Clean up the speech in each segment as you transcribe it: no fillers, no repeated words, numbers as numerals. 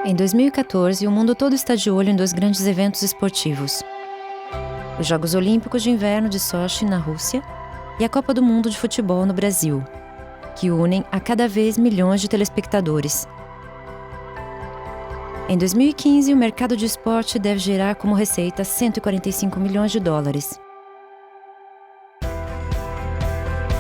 Em 2014, o mundo todo está de olho em dois grandes eventos esportivos: os Jogos Olímpicos de Inverno de Sochi, na Rússia, e a Copa do Mundo de Futebol no Brasil, que unem a cada vez milhões de telespectadores. Em 2015, o mercado de esporte deve gerar como receita 145 milhões de dólares.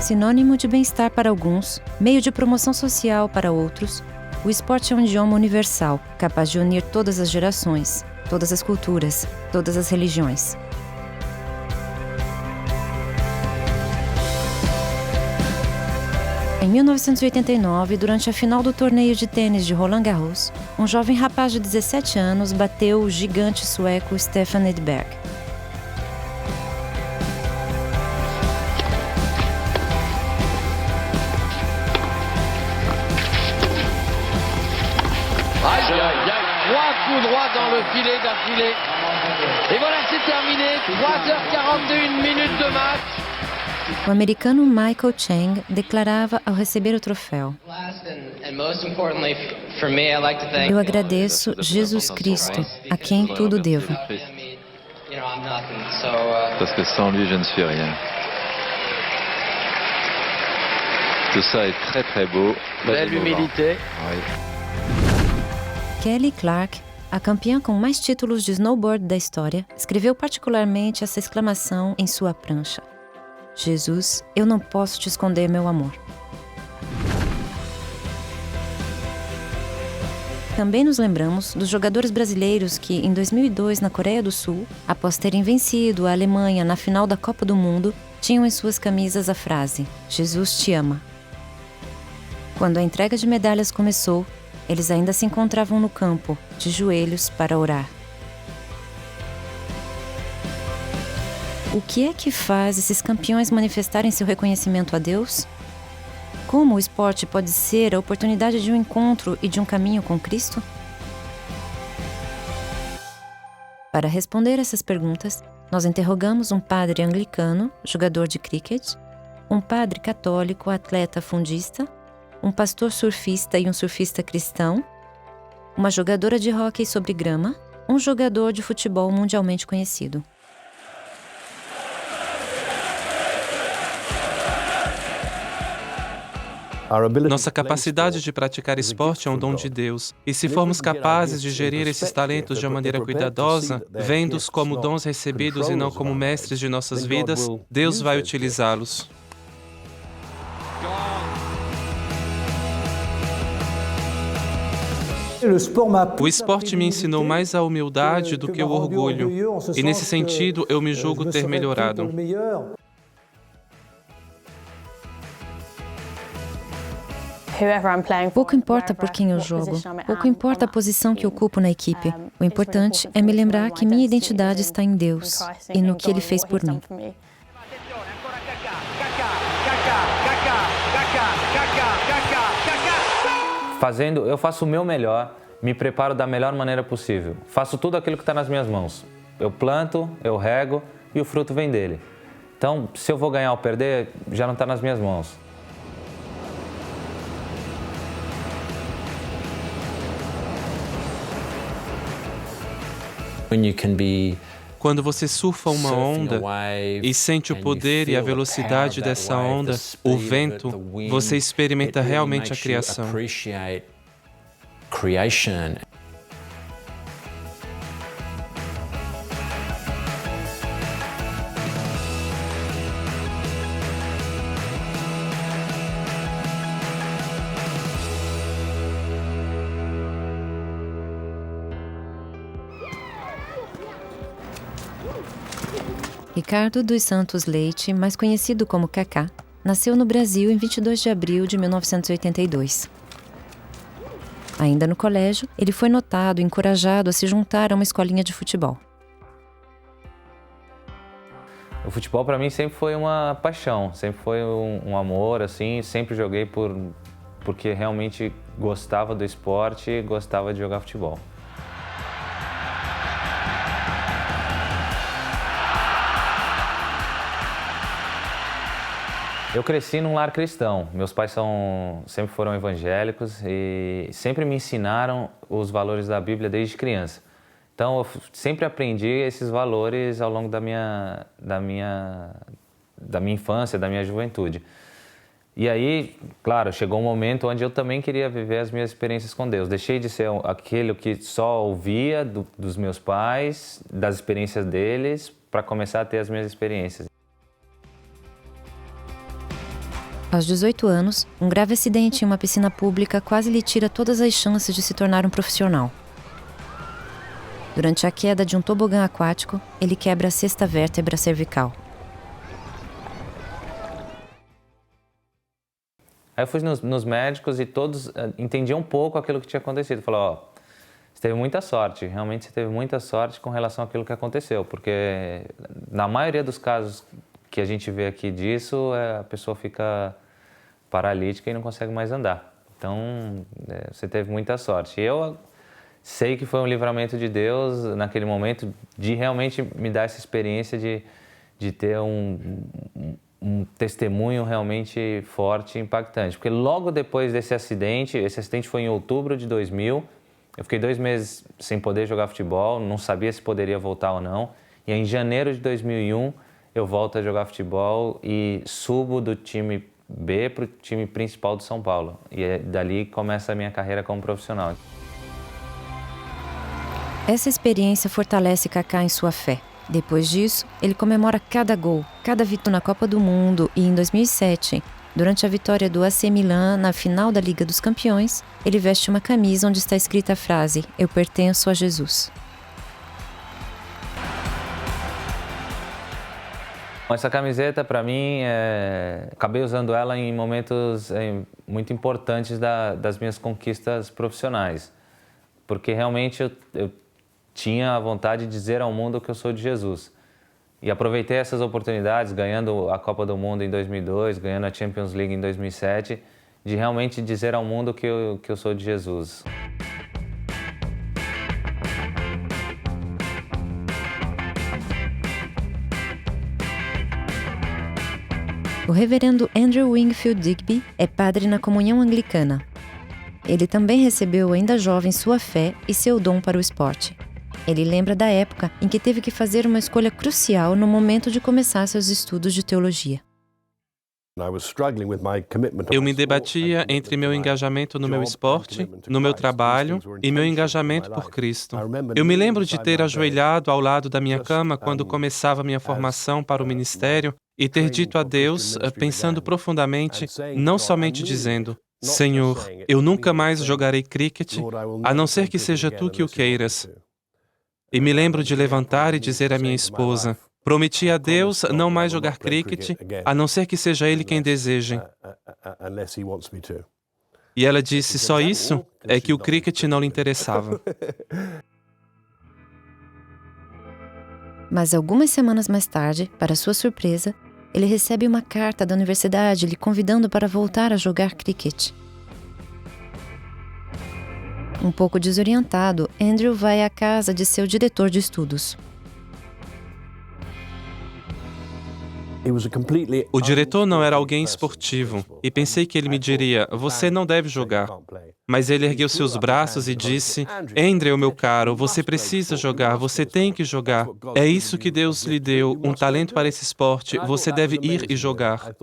Sinônimo de bem-estar para alguns, meio de promoção social para outros, o esporte é um idioma universal, capaz de unir todas as gerações, todas as culturas, todas as religiões. Em 1989, durante a final do torneio de tênis de Roland Garros, um jovem rapaz de 17 anos bateu o gigante sueco Stefan Edberg. Aïe, aïe, aïe, 3 coups droits dans le filet d'affilée. Et voilà, c'est terminé, 3h41 minutes de match. O americano Michael Chang declarava ao receber o troféu: "Eu agradeço Jesus Cristo, a quem tudo devo." Parce que sans lui, je ne suis rien. Tout ça est très très beau. Belle humilité. Kelly Clark, a campeã com mais títulos de snowboard da história, escreveu particularmente essa exclamação em sua prancha: "Jesus, eu não posso te esconder meu amor." Também nos lembramos dos jogadores brasileiros que, em 2002, na Coreia do Sul, após terem vencido a Alemanha na final da Copa do Mundo, tinham em suas camisas a frase: "Jesus te ama." Quando a entrega de medalhas começou, eles ainda se encontravam no campo, de joelhos, para orar. O que é que faz esses campeões manifestarem seu reconhecimento a Deus? Como o esporte pode ser a oportunidade de um encontro e de um caminho com Cristo? Para responder essas perguntas, nós interrogamos um padre anglicano, jogador de cricket, um padre católico, atleta fundista, um pastor surfista e um surfista cristão, uma jogadora de hóquei sobre grama, um jogador de futebol mundialmente conhecido. Nossa capacidade de praticar esporte é um dom de Deus. E se formos capazes de gerir esses talentos de uma maneira cuidadosa, vendo-os como dons recebidos e não como mestres de nossas vidas, Deus vai utilizá-los. O esporte me ensinou mais a humildade do que o orgulho, e nesse sentido eu me julgo ter melhorado. Pouco importa por quem eu jogo, pouco importa a posição que ocupo na equipe. O importante é me lembrar que minha identidade está em Deus e no que Ele fez por mim. Eu faço o meu melhor, me preparo da melhor maneira possível. Faço tudo aquilo que está nas minhas mãos. Eu planto, eu rego e o fruto vem dele. Então, se eu vou ganhar ou perder, já não está nas minhas mãos. Quando você surfa uma onda e sente o poder e a velocidade dessa onda, o vento, você experimenta realmente a criação. Ricardo dos Santos Leite, mais conhecido como Kaká, nasceu no Brasil em 22 de abril de 1982. Ainda no colégio, ele foi notado e encorajado a se juntar a uma escolinha de futebol. O futebol para mim sempre foi uma paixão, sempre foi um amor, assim, sempre joguei porque realmente gostava do esporte e gostava de jogar futebol. Eu cresci num lar cristão. Meus pais sempre foram evangélicos e sempre me ensinaram os valores da Bíblia desde criança. Então, eu sempre aprendi esses valores ao longo da minha infância, da minha juventude. E aí, claro, chegou um momento onde eu também queria viver as minhas experiências com Deus. Deixei de ser aquele que só ouvia dos meus pais, das experiências deles, para começar a ter as minhas experiências. Aos 18 anos, um grave acidente em uma piscina pública quase lhe tira todas as chances de se tornar um profissional. Durante a queda de um tobogã aquático, ele quebra a sexta vértebra cervical. Aí eu fui nos médicos e todos entendiam um pouco aquilo que tinha acontecido. Falaram, você teve muita sorte, realmente você teve muita sorte com relação àquilo que aconteceu, porque na maioria dos casos que a gente vê aqui disso, a pessoa fica paralítica e não consegue mais andar. Então, você teve muita sorte. E eu sei que foi um livramento de Deus naquele momento de realmente me dar essa experiência de ter um testemunho realmente forte e impactante. Porque logo depois desse acidente, esse acidente foi em outubro de 2000, eu fiquei 2 meses sem poder jogar futebol, não sabia se poderia voltar ou não. E aí, em janeiro de 2001, eu volto a jogar futebol e subo do time B para o time principal do São Paulo. E dali começa a minha carreira como profissional. Essa experiência fortalece Kaká em sua fé. Depois disso, ele comemora cada gol, cada vitória na Copa do Mundo e, em 2007, durante a vitória do AC Milan na final da Liga dos Campeões, ele veste uma camisa onde está escrita a frase "Eu pertenço a Jesus". Essa camiseta, para mim, acabei usando ela em momentos muito importantes das minhas conquistas profissionais, porque realmente eu tinha a vontade de dizer ao mundo que eu sou de Jesus. E aproveitei essas oportunidades, ganhando a Copa do Mundo em 2002, ganhando a Champions League em 2007, de realmente dizer ao mundo que eu sou de Jesus. O reverendo Andrew Wingfield Digby é padre na comunhão anglicana. Ele também recebeu ainda jovem sua fé e seu dom para o esporte. Ele lembra da época em que teve que fazer uma escolha crucial no momento de começar seus estudos de teologia. Eu me debatia entre meu engajamento no meu esporte, no meu trabalho e meu engajamento por Cristo. Eu me lembro de ter ajoelhado ao lado da minha cama quando começava minha formação para o ministério e ter dito a Deus, pensando profundamente, não somente dizendo: Senhor, eu nunca mais jogarei cricket, a não ser que seja tu que o queiras. E me lembro de levantar e dizer à minha esposa: prometi a Deus não mais jogar cricket, a não ser que seja Ele quem deseje. E ela disse: só isso? É que o cricket não lhe interessava. Mas algumas semanas mais tarde, para sua surpresa, ele recebe uma carta da universidade lhe convidando para voltar a jogar cricket. Um pouco desorientado, Andrew vai à casa de seu diretor de estudos. O diretor não era alguém esportivo, e pensei que ele me diria: você não deve jogar. Mas ele ergueu seus braços e disse: Andrew, meu caro, você precisa jogar, você tem que jogar. É isso que Deus lhe deu, um talento para esse esporte, você deve ir e jogar.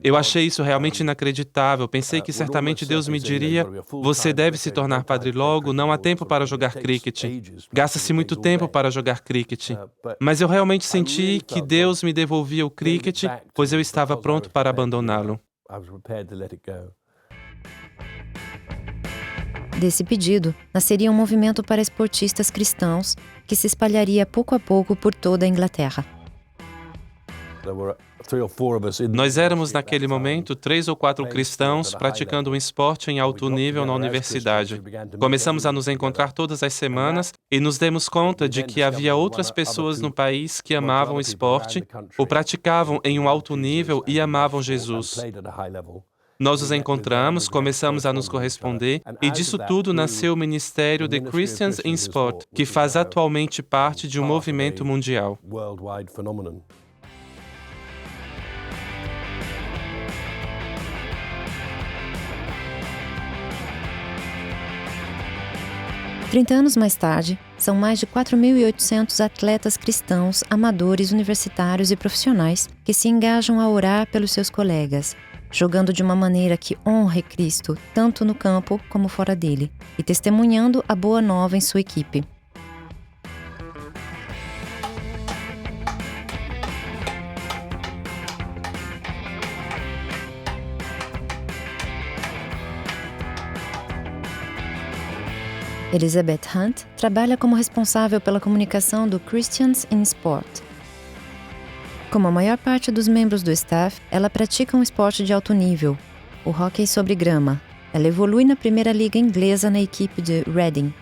Eu achei isso realmente inacreditável. Pensei que certamente Deus me diria: você deve se tornar padre logo, não há tempo para jogar cricket. Gasta-se muito tempo para jogar cricket. Mas eu realmente senti que Deus me devolvia o cricket, pois eu estava pronto para abandoná-lo. Desse pedido, nasceria um movimento para esportistas cristãos que se espalharia pouco a pouco por toda a Inglaterra. Nós éramos, naquele momento, 3 ou 4 cristãos praticando um esporte em alto nível na universidade. Começamos a nos encontrar todas as semanas e nos demos conta de que havia outras pessoas no país que amavam o esporte, o praticavam em um alto nível e amavam Jesus. Nós os encontramos, começamos a nos corresponder e disso tudo nasceu o ministério The Christians in Sport, que faz atualmente parte de um movimento mundial. 30 anos mais tarde, são mais de 4.800 atletas cristãos, amadores, universitários e profissionais que se engajam a orar pelos seus colegas, jogando de uma maneira que honre Cristo, tanto no campo como fora dele, e testemunhando a boa nova em sua equipe. Elizabeth Hunt trabalha como responsável pela comunicação do Christians in Sport. Como a maior parte dos membros do staff, ela pratica um esporte de alto nível, o hóquei sobre grama. Ela evolui na primeira liga inglesa na equipe de Reading.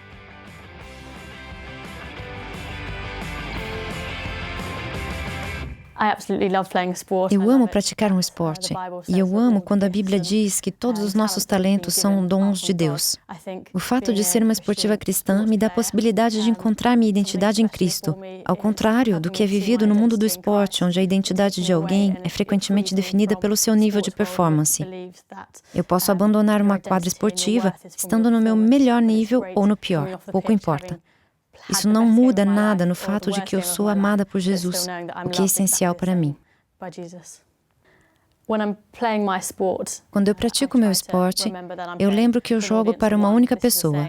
Eu amo praticar um esporte, e eu amo quando a Bíblia diz que todos os nossos talentos são dons de Deus. O fato de ser uma esportiva cristã me dá a possibilidade de encontrar minha identidade em Cristo, ao contrário do que é vivido no mundo do esporte, onde a identidade de alguém é frequentemente definida pelo seu nível de performance. Eu posso abandonar uma quadra esportiva estando no meu melhor nível ou no pior, pouco importa. Isso não muda nada no fato de que eu sou amada por Jesus, o que é essencial para mim. Quando eu pratico meu esporte, eu lembro que eu jogo para uma única pessoa.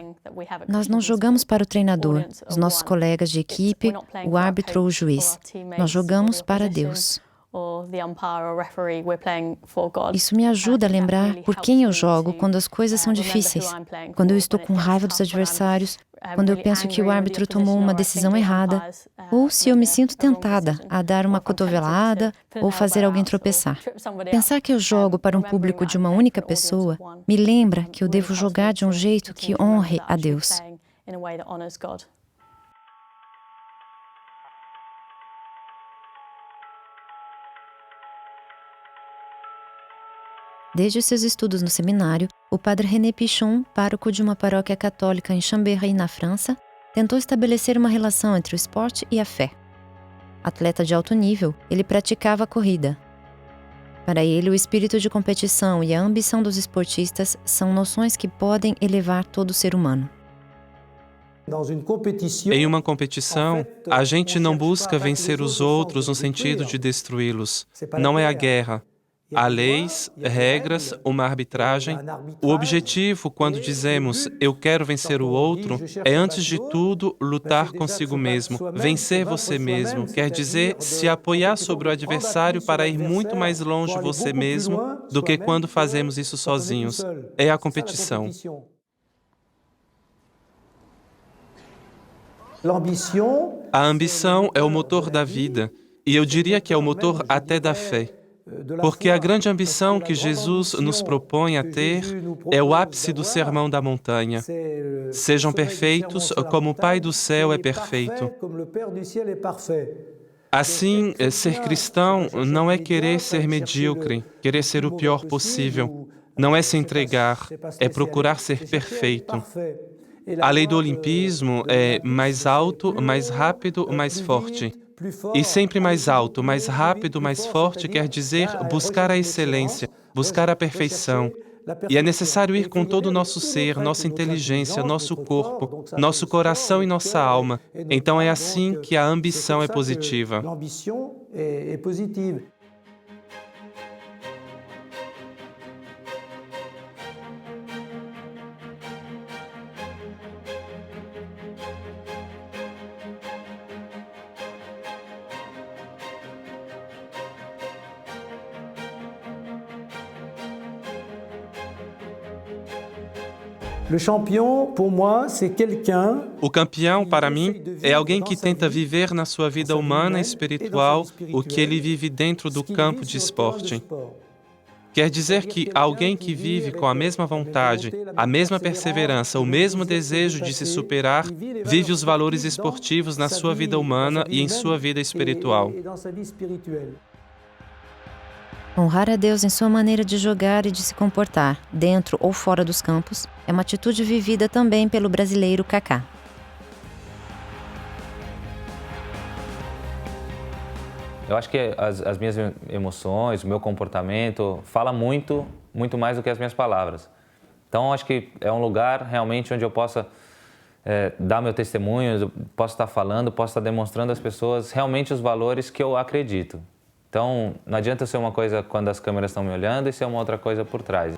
Nós não jogamos para o treinador, os nossos colegas de equipe, o árbitro ou o juiz. Nós jogamos para Deus. Isso me ajuda a lembrar por quem eu jogo quando as coisas são difíceis, quando eu estou com raiva dos adversários, quando eu penso que o árbitro tomou uma decisão errada, ou se eu me sinto tentada a dar uma cotovelada ou fazer alguém tropeçar. Pensar que eu jogo para um público de uma única pessoa me lembra que eu devo jogar de um jeito que honre a Deus. Desde seus estudos no seminário, o padre René Pichon, pároco de uma paróquia católica em Chambéry, na França, tentou estabelecer uma relação entre o esporte e a fé. Atleta de alto nível, ele praticava a corrida. Para ele, o espírito de competição e a ambição dos esportistas são noções que podem elevar todo ser humano. Em uma competição, a gente não busca vencer os outros no sentido de destruí-los. Não é a guerra. Há leis, regras, uma arbitragem. O objetivo, quando dizemos eu quero vencer o outro, é antes de tudo lutar consigo mesmo. Vencer você mesmo quer dizer se apoiar sobre o adversário para ir muito mais longe você mesmo do que quando fazemos isso sozinhos. É a competição. A ambição é o motor da vida, e eu diria que é o motor até da fé. Porque a grande ambição que Jesus nos propõe a ter é o ápice do Sermão da Montanha. Sejam perfeitos como o Pai do céu é perfeito. Assim, ser cristão não é querer ser medíocre, querer ser o pior possível. Não é se entregar, é procurar ser perfeito. A lei do olimpismo é mais alto, mais rápido, mais forte. E sempre mais alto, mais rápido, mais forte quer dizer buscar a excelência, buscar a perfeição. E é necessário ir com todo o nosso ser, nossa inteligência, nosso corpo, nosso coração e nossa alma. Então é assim que a ambição é positiva. O campeão, para mim, é alguém que tenta viver na sua vida humana e espiritual o que ele vive dentro do campo de esporte. Quer dizer que alguém que vive com a mesma vontade, a mesma perseverança, o mesmo desejo de se superar, vive os valores esportivos na sua vida humana e em sua vida espiritual. Honrar a Deus em sua maneira de jogar e de se comportar, dentro ou fora dos campos, é uma atitude vivida também pelo brasileiro Kaká. Eu acho que as minhas emoções, o meu comportamento, fala muito mais do que as minhas palavras. Então, acho que é um lugar realmente onde eu possa dar meu testemunho, eu posso estar falando, posso estar demonstrando às pessoas realmente os valores que eu acredito. Então, não adianta eu ser uma coisa quando as câmeras estão me olhando e ser uma outra coisa por trás.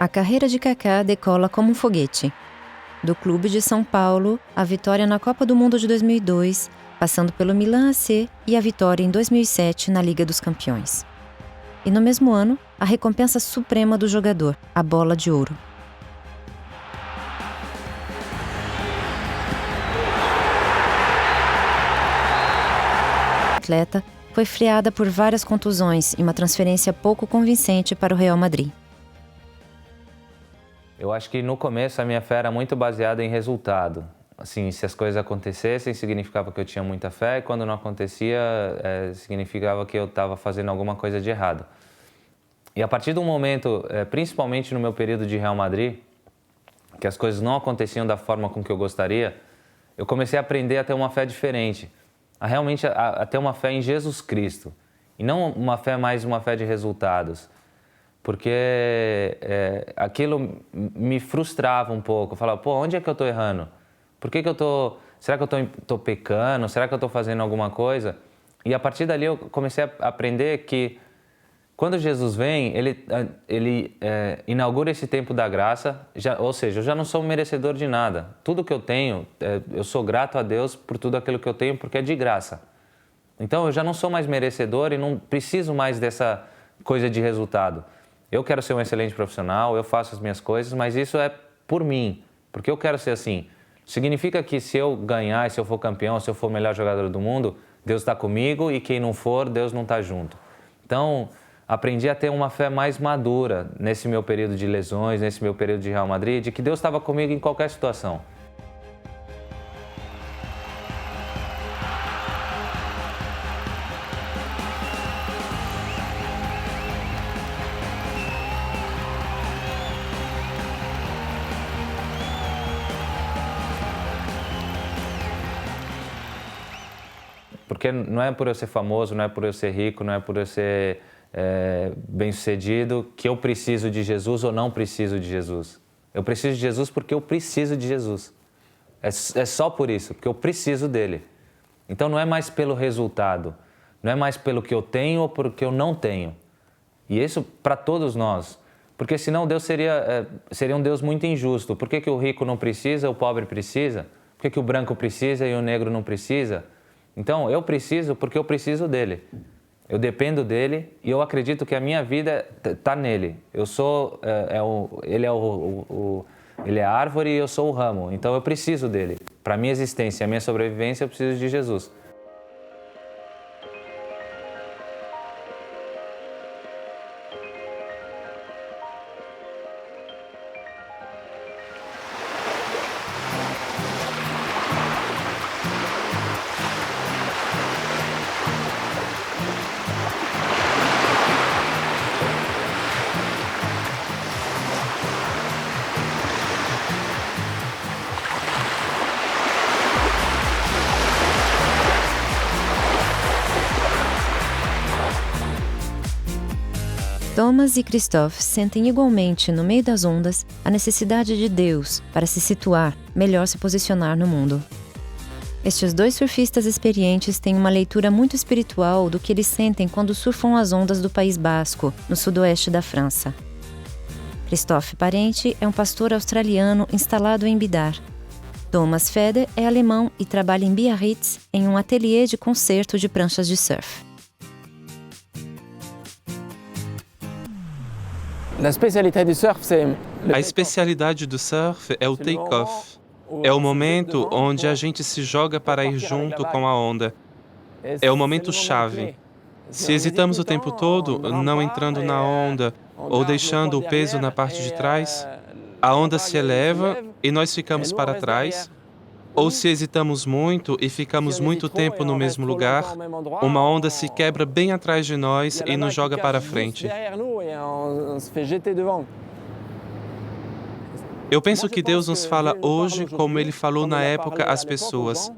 A carreira de Kaká decola como um foguete. Do Clube de São Paulo, a vitória na Copa do Mundo de 2002, passando pelo Milan AC e a vitória em 2007 na Liga dos Campeões. E no mesmo ano, a recompensa suprema do jogador, a Bola de Ouro. A atleta foi freada por várias contusões e uma transferência pouco convincente para o Real Madrid. Eu acho que no começo a minha fé era muito baseada em resultado. Assim, se as coisas acontecessem, significava que eu tinha muita fé, e quando não acontecia, significava que eu estava fazendo alguma coisa de errado. E a partir do momento, principalmente no meu período de Real Madrid, que as coisas não aconteciam da forma com que eu gostaria, eu comecei a aprender a ter uma fé diferente, a ter uma fé em Jesus Cristo, e não uma fé mais uma fé de resultados. Porque aquilo me frustrava um pouco. Eu falava, onde é que eu estou errando? Por que eu estou... Será que eu estou pecando? Será que eu estou fazendo alguma coisa? E a partir dali eu comecei a aprender que quando Jesus vem, ele inaugura esse tempo da graça, ou seja, eu já não sou merecedor de nada. Tudo que eu tenho, eu sou grato a Deus por tudo aquilo que eu tenho, porque é de graça. Então eu já não sou mais merecedor e não preciso mais dessa coisa de resultado. Eu quero ser um excelente profissional, eu faço as minhas coisas, mas isso é por mim, porque eu quero ser assim. Significa que se eu ganhar, se eu for campeão, se eu for o melhor jogador do mundo, Deus está comigo, e quem não for, Deus não está junto. Então, aprendi a ter uma fé mais madura nesse meu período de lesões, nesse meu período de Real Madrid, de que Deus estava comigo em qualquer situação. Porque não é por eu ser famoso, não é por eu ser rico, não é por eu ser bem-sucedido que eu preciso de Jesus ou não preciso de Jesus. Eu preciso de Jesus porque eu preciso de Jesus. É só por isso, porque eu preciso dele. Então não é mais pelo resultado, não é mais pelo que eu tenho ou pelo que eu não tenho. E isso para todos nós. Porque senão Deus seria um Deus muito injusto. Por que o rico não precisa, o pobre precisa? Por que o branco precisa e o negro não precisa? Então, eu preciso porque eu preciso dele. Eu dependo dele e eu acredito que a minha vida está nele. Eu sou, ele é a árvore e eu sou o ramo. Então, eu preciso dele. Para a minha existência, a minha sobrevivência, eu preciso de Jesus. Thomas e Christophe sentem igualmente, no meio das ondas, a necessidade de Deus para se situar, melhor se posicionar no mundo. Estes dois surfistas experientes têm uma leitura muito espiritual do que eles sentem quando surfam as ondas do País Basco, no sudoeste da França. Christophe Parente é um pastor australiano instalado em Bidar. Thomas Feder é alemão e trabalha em Biarritz, em um ateliê de concerto de pranchas de surf. A especialidade do surf é o take-off. É o momento onde a gente se joga para ir junto com a onda. É o momento chave. Se hesitamos o tempo todo, não entrando na onda ou deixando o peso na parte de trás, a onda se eleva e nós ficamos para trás. Ou se hesitamos muito e ficamos muito tempo no mesmo lugar, uma onda se quebra bem atrás de nós e nos joga para frente. Eu penso que Deus nos fala hoje como Ele falou na época às pessoas.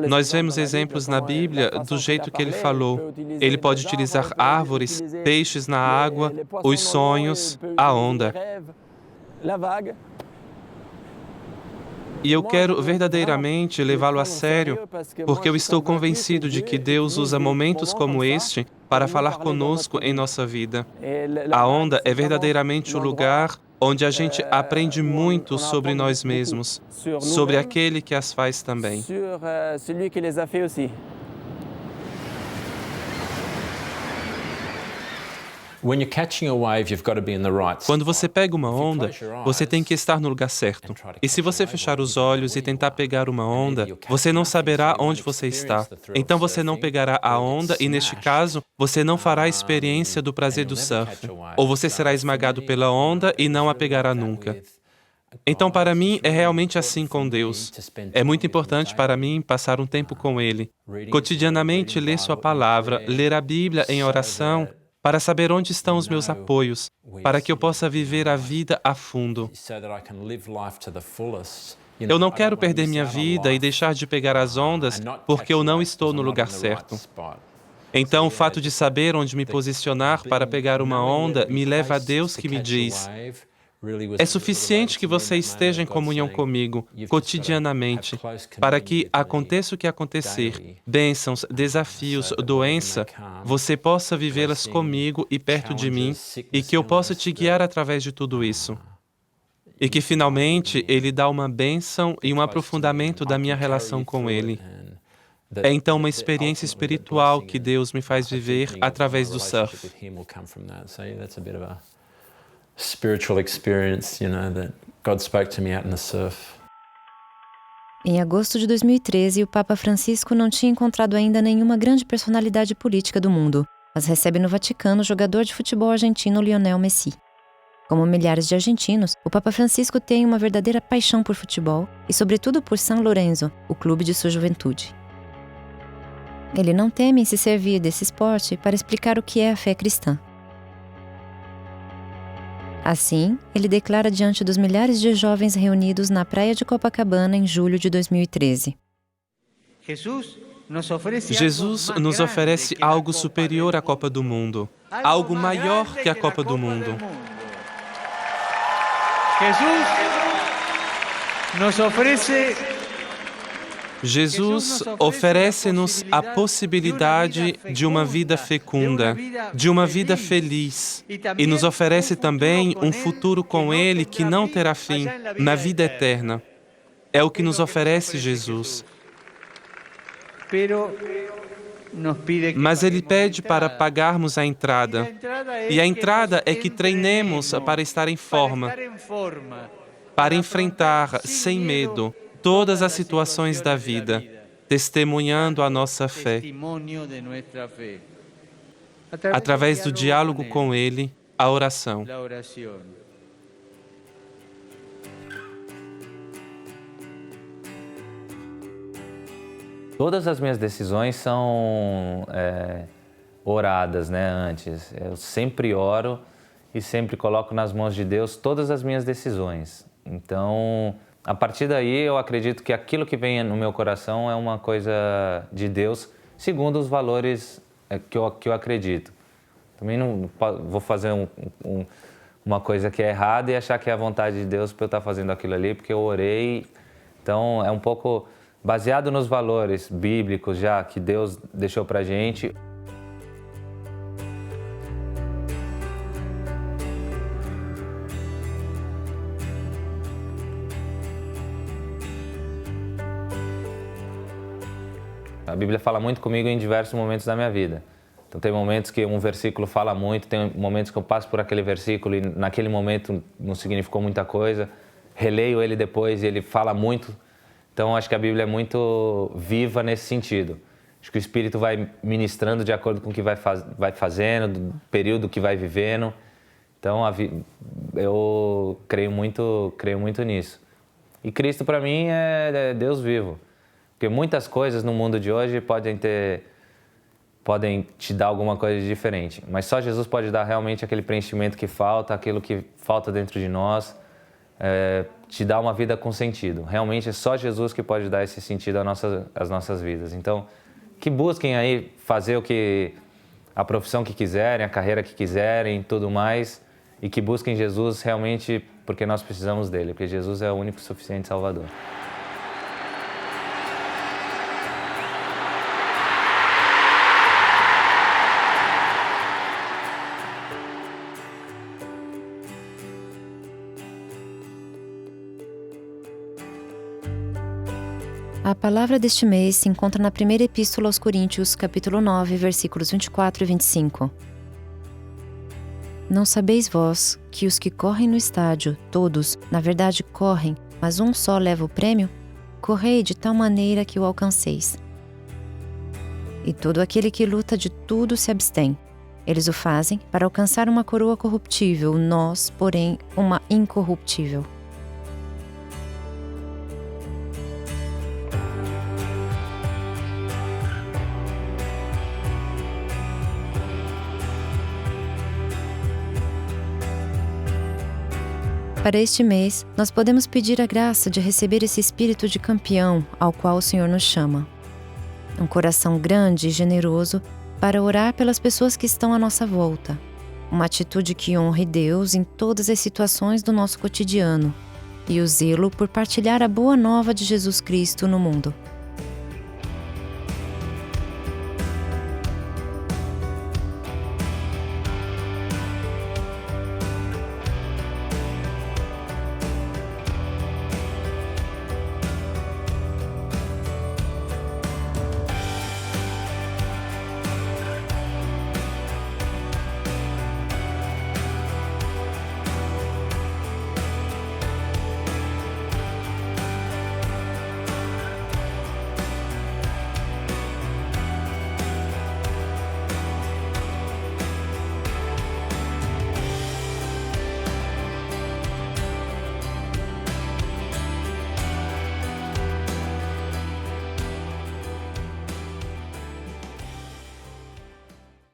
Nós vemos exemplos na Bíblia do jeito que ele falou. Ele pode utilizar árvores, peixes na água, os sonhos, a onda. E eu quero verdadeiramente levá-lo a sério, porque eu estou convencido de que Deus usa momentos como este para falar conosco em nossa vida. A onda é verdadeiramente o lugar onde a gente aprende muito sobre nós mesmos, sobre aquele que as faz também. Quando você pega uma onda, você tem que estar no lugar certo. E se você fechar os olhos e tentar pegar uma onda, você não saberá onde você está. Então você não pegará a onda e, neste caso, você não fará a experiência do prazer do surf. Ou você será esmagado pela onda e não a pegará nunca. Então, para mim, é realmente assim com Deus. É muito importante para mim passar um tempo com Ele. Cotidianamente, ler Sua palavra, ler a Bíblia em oração, para saber onde estão os meus apoios, para que eu possa viver a vida a fundo. Eu não quero perder minha vida e deixar de pegar as ondas porque eu não estou no lugar certo. Então, o fato de saber onde me posicionar para pegar uma onda me leva a Deus que me diz: é suficiente que você esteja em comunhão comigo, cotidianamente, para que, aconteça o que acontecer, bênçãos, desafios, doença, você possa vivê-las comigo e perto de mim, e que eu possa te guiar através de tudo isso. E que, finalmente, Ele dá uma bênção e um aprofundamento da minha relação com Ele. É então uma experiência espiritual que Deus me faz viver através do surf. Spiritual experience, that God spoke to me out in the surf. Em agosto de 2013, o Papa Francisco não tinha encontrado ainda nenhuma grande personalidade política do mundo, mas recebe no Vaticano o jogador de futebol argentino Lionel Messi. Como milhares de argentinos, o Papa Francisco tem uma verdadeira paixão por futebol e, sobretudo, por San Lorenzo, o clube de sua juventude. Ele não teme em se servir desse esporte para explicar o que é a fé cristã. Assim, ele declara diante dos milhares de jovens reunidos na praia de Copacabana em julho de 2013. Jesus nos oferece algo superior à Copa do Mundo, algo maior que a Copa do Mundo. Jesus oferece-nos a possibilidade de uma vida fecunda, de uma vida feliz, e nos oferece também um futuro com Ele que não terá fim, na vida eterna. É o que nos oferece Jesus. Mas Ele pede para pagarmos a entrada, e a entrada é que treinemos para estar em forma, para enfrentar sem medo todas as situações da vida, testemunhando a nossa fé. Através do diálogo com Ele, a oração. Todas as minhas decisões são oradas, antes. Eu sempre oro e sempre coloco nas mãos de Deus todas as minhas decisões. Então, a partir daí, eu acredito que aquilo que vem no meu coração é uma coisa de Deus, segundo os valores que eu acredito. Também não vou fazer uma coisa que é errada e achar que é a vontade de Deus para eu estar fazendo aquilo ali, porque eu orei. Então, é um pouco baseado nos valores bíblicos já que Deus deixou para a gente. A Bíblia fala muito comigo em diversos momentos da minha vida. Então tem momentos que um versículo fala muito, tem momentos que eu passo por aquele versículo e naquele momento não significou muita coisa. Releio ele depois e ele fala muito. Então acho que a Bíblia é muito viva nesse sentido. Acho que o Espírito vai ministrando de acordo com o que vai fazendo, do período que vai vivendo. Então eu creio muito nisso. E Cristo para mim é Deus vivo. Porque muitas coisas no mundo de hoje podem te dar alguma coisa de diferente. Mas só Jesus pode dar realmente aquele preenchimento que falta, aquilo que falta dentro de nós. te dá uma vida com sentido. Realmente é só Jesus que pode dar esse sentido às nossas vidas. Então, que busquem aí fazer a profissão que quiserem, a carreira que quiserem, tudo mais, e que busquem Jesus realmente porque nós precisamos dele, porque Jesus é o único e suficiente Salvador. A palavra deste mês se encontra na primeira epístola aos Coríntios, capítulo 9, versículos 24 e 25. Não sabeis vós que os que correm no estádio, todos, na verdade correm, mas um só leva o prêmio? Correi de tal maneira que o alcanceis. E todo aquele que luta de tudo se abstém. Eles o fazem para alcançar uma coroa corruptível, nós, porém, uma incorruptível. Para este mês, nós podemos pedir a graça de receber esse espírito de campeão ao qual o Senhor nos chama. Um coração grande e generoso para orar pelas pessoas que estão à nossa volta. Uma atitude que honre Deus em todas as situações do nosso cotidiano. E o zelo por partilhar a boa nova de Jesus Cristo no mundo.